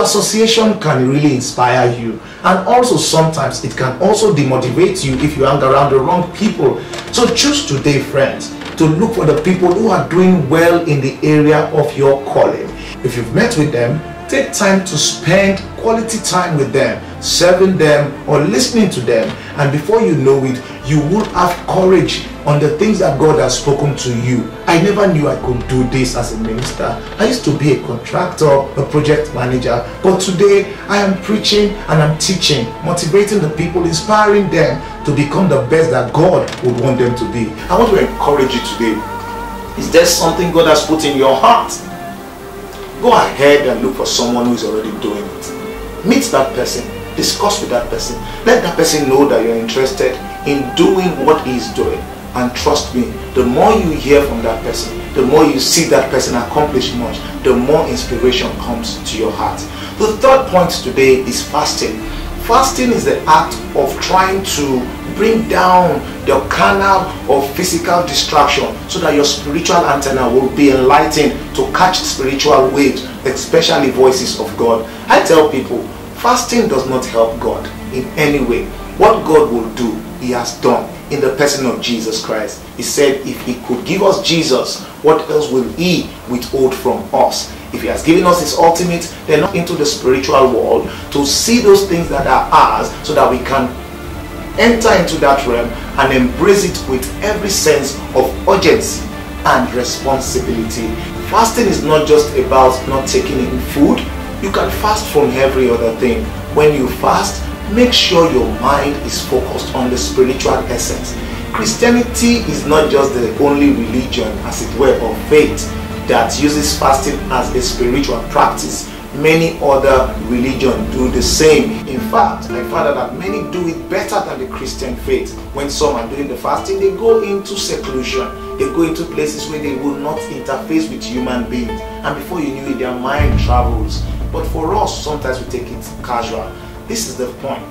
association can really inspire you, and also sometimes it can also demotivate you if you hang around the wrong people. So choose today, friends, to look for the people who are doing well in the area of your calling. If you've met with them, take time to spend quality time with them, serving them or listening to them, and before you know it, you will have courage on the things that God has spoken to you. I never knew I could do this as a minister. I used to be a contractor, a project manager, but today I am preaching and I'm teaching, motivating the people, inspiring them to become the best that God would want them to be. I want to encourage you today. Is there something God has put in your heart? Go ahead and look for someone who is already doing it. Meet that person, discuss with that person, let that person know that you're interested in doing what he is doing. And trust me, the more you hear from that person, the more you see that person accomplish much, the more inspiration comes to your heart. The third point today is fasting. Fasting is the act of trying to bring down the carnal or physical distraction so that your spiritual antenna will be enlightened to catch spiritual waves, especially voices of God. I tell people, fasting does not help God in any way. What God will do, he has done in the person of Jesus Christ. He said if he could give us Jesus, what else will he withhold from us? If he has given us his ultimate, then not into the spiritual world to see those things that are ours so that we can enter into that realm and embrace it with every sense of urgency and responsibility. Fasting is not just about not taking in food. You can fast from every other thing. When you fast, make sure your mind is focused on the spiritual essence. Christianity is not just the only religion, as it were, of faith that uses fasting as a spiritual practice. Many other religions do the same. In fact, I found out that many do it better than the Christian faith. When some are doing the fasting, they go into seclusion. They go into places where they will not interface with human beings. And before you knew it, their mind travels. But for us, sometimes we take it casual. This is the point.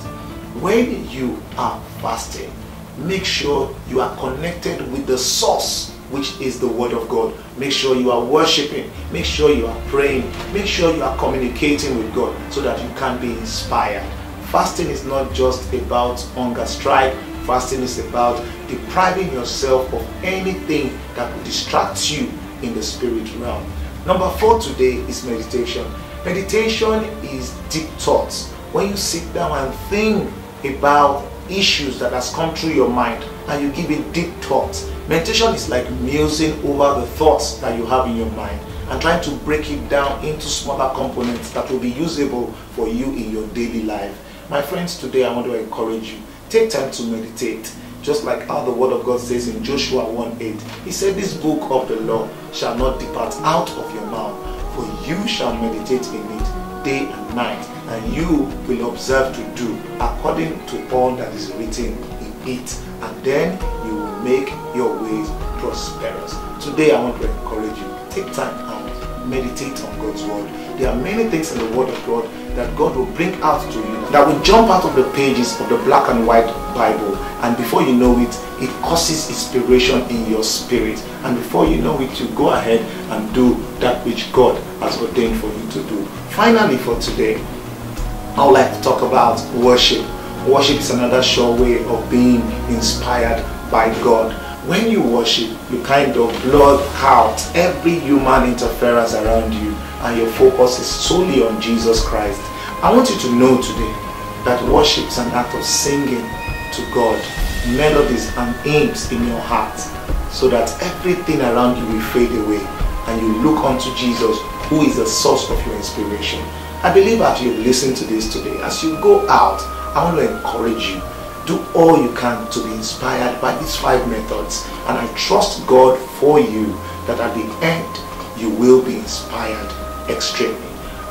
When you are fasting, make sure you are connected with the source, which is the Word of God. Make sure you are worshiping. Make sure you are praying. Make sure you are communicating with God so that you can be inspired. Fasting is not just about hunger strike. Fasting is about depriving yourself of anything that will distract you in the spirit realm. Number 4 today is meditation. Meditation is deep thoughts. When you sit down and think about issues that has come through your mind and you give it deep thoughts. Meditation is like musing over the thoughts that you have in your mind and trying to break it down into smaller components that will be usable for you in your daily life. My friends, today I want to encourage you. Take time to meditate. Just like how the Word of God says in Joshua 1:8. He said, this book of the law shall not depart out of your mouth, for you shall meditate in it day and night, and you will observe to do according to all that is written in it, and then you will make your ways prosperous. Today I want to encourage you, take time out, meditate on God's word. There are many things in the Word of God that God will bring out to you that will jump out of the pages of the black and white Bible, and before you know it, it causes inspiration in your spirit, and before you know it, you go ahead and do that which God has ordained for you to do. Finally, for today, I would like to talk about worship. Worship is another sure way of being inspired by God. When you worship, you kind of blot out every human interference around you, and your focus is solely on Jesus Christ. I want you to know today that worship is an act of singing to God melodies and hymns in your heart, so that everything around you will fade away and you look unto Jesus, who is the source of your inspiration. I believe as you listen to this today, as you go out, I want to encourage you, do all you can to be inspired by these 5 methods, and I trust God for you that at the end you will be inspired extremely.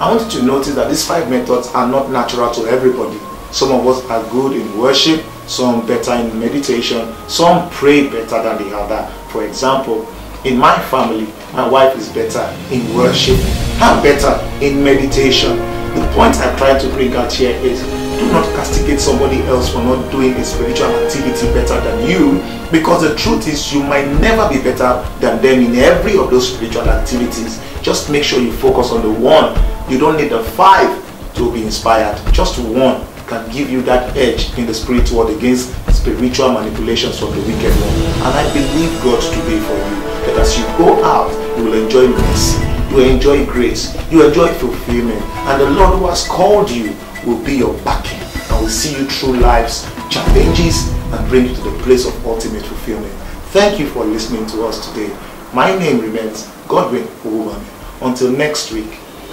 I want you to notice that these 5 methods are not natural to everybody. Some of us are good in worship, some better in meditation, some pray better than the other. For example, in my family, my wife is better in worship, I'm better in meditation. The point I'm trying to bring out here is, do not castigate somebody else for not doing a spiritual activity better than you, because the truth is you might never be better than them in every of those spiritual activities. Just make sure you focus on the one. You don't need the 5 to be inspired. Just one can give you that edge in the spiritual world against spiritual manipulations from the wicked one. And I believe God today for you, that as you go out, you will enjoy mercy, you will enjoy grace, you will enjoy fulfillment, and the Lord who has called you will be your backing and will see you through life's challenges and bring you to the place of ultimate fulfillment. Thank you for listening to us today. My name remains Godwin Uwuba'men. Until next week,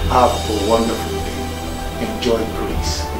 have a wonderful day. Enjoy grace.